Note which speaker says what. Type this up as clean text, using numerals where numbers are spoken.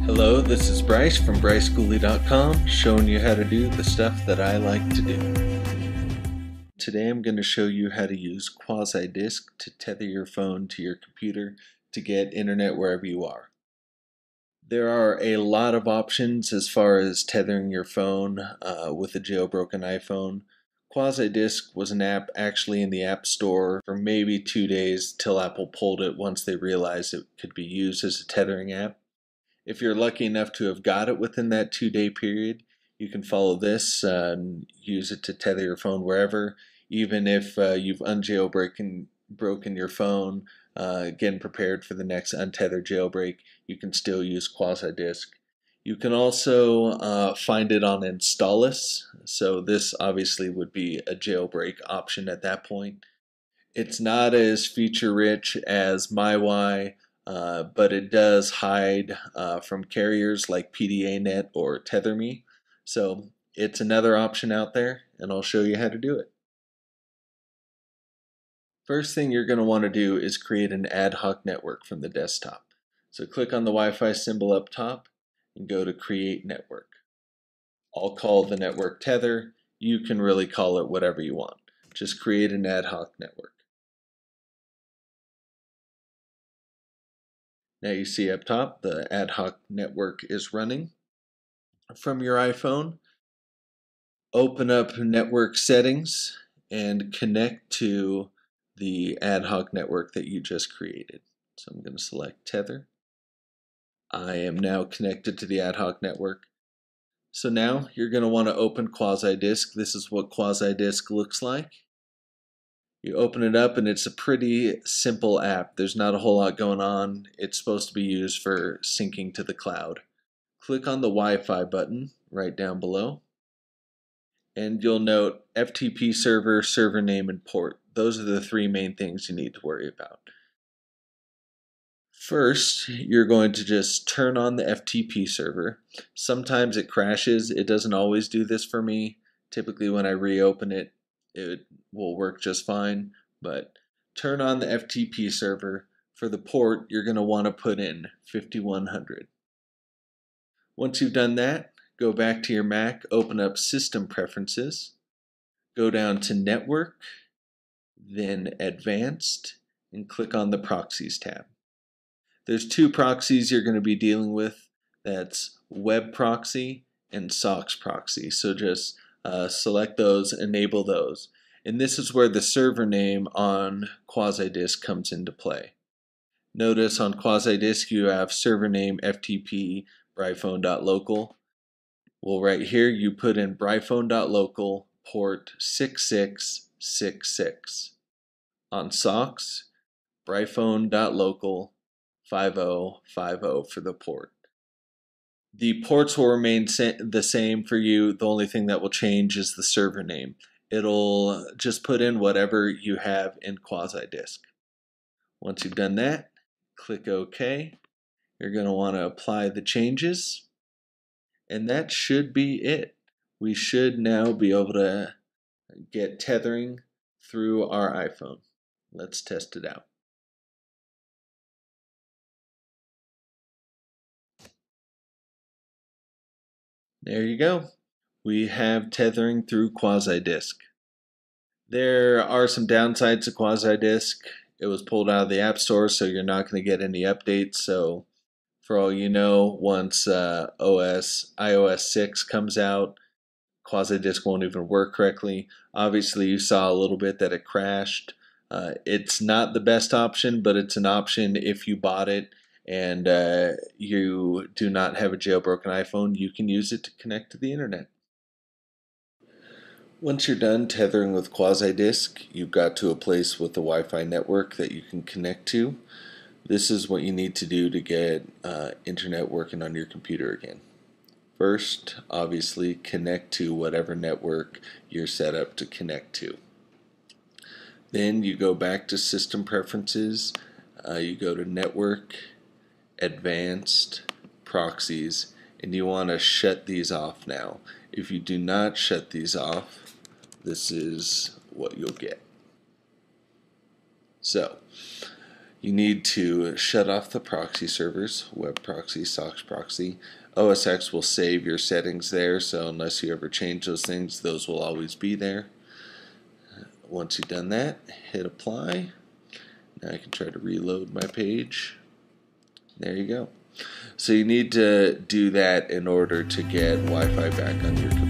Speaker 1: Hello, this is Bryce from BryceCooley.com, showing you how to do the stuff that I like to do. Today I'm going to show you how to use Quasidisk to tether your phone to your computer to get internet wherever you are. There are a lot of options as far as tethering your phone with a jailbroken iPhone. Quasidisk was an app actually in the App Store for maybe 2 days till Apple pulled it once they realized it could be used as a tethering app. If you're lucky enough to have got it within that 2-day period, you can follow this and use it to tether your phone wherever. Even if you've unjailbroken your phone, getting prepared for the next untethered jailbreak, you can still use Quasidisk. You can also find it on Installus, so this obviously would be a jailbreak option at that point. It's not as feature rich as MyWi, but it does hide from carriers like PDANet or TetherMe. So it's another option out there, and I'll show you how to do it. First thing you're going to want to do is create an ad hoc network from the desktop. So click on the Wi-Fi symbol up top and go to Create Network. I'll call the network Tether. You can really call it whatever you want. Just create an ad hoc network. Now you see up top the ad hoc network is running. From your iPhone, open up network settings and connect to the ad hoc network that you just created. So I'm going to select Tether. I am now connected to the ad hoc network. So now you're going to want to open Quasidisk. This is what Quasidisk looks like. You open it up and it's a pretty simple app. There's not a whole lot going on. It's supposed to be used for syncing to the cloud. Click on the Wi-Fi button right down below. And you'll note FTP server, server name, and port. Those are the three main things you need to worry about. First, you're going to just turn on the FTP server. Sometimes it crashes. It doesn't always do this for me. Typically when I reopen it, it will work just fine. But turn on the FTP server. For the port, you're going to want to put in 5100. Once you've done that, go back to your Mac, open up System Preferences, go down to Network, then Advanced, and click on the Proxies tab. There's two proxies you're going to be dealing with. That's Web Proxy and SOCKS Proxy. So just select those, enable those. And this is where the server name on Quasidisk comes into play. Notice on Quasidisk you have server name FTP bryphone.local. Well, right here you put in bryphone.local port 6666. On SOCKS, bryphone.local 5050 for the port. The ports will remain the same for you. The only thing that will change is the server name. It'll just put in whatever you have in Quasidisk. Once you've done that, click OK. You're going to want to apply the changes. And that should be it. We should now be able to get tethering through our iPhone. Let's test it out. There you go. We have tethering through Quasidisk. There are some downsides to Quasidisk. It was pulled out of the App Store, so you're not going to get any updates. So for all you know, once iOS 6 comes out, Quasidisk won't even work correctly. Obviously, you saw a little bit that it crashed. It's not the best option, but it's an option if you bought it and you do not have a jailbroken iPhone. You can use it to connect to the internet. Once you're done tethering with Quasidisk, you've got to a place with a Wi-Fi network that you can connect to. This is what you need to do to get internet working on your computer again. First, obviously, connect to whatever network you're set up to connect to. Then you go back to System Preferences, you go to Network, Advanced, Proxies, and you want to shut these off now. If you do not shut these off, this is what you'll get. So, You need to shut off the proxy servers, web proxy, SOCKS proxy. OS X will save your settings there, so unless you ever change those things, those will always be there. Once you've done that, hit apply. Now I can try to reload my page. There you go. So you need to do that in order to get Wi-Fi back on your computer.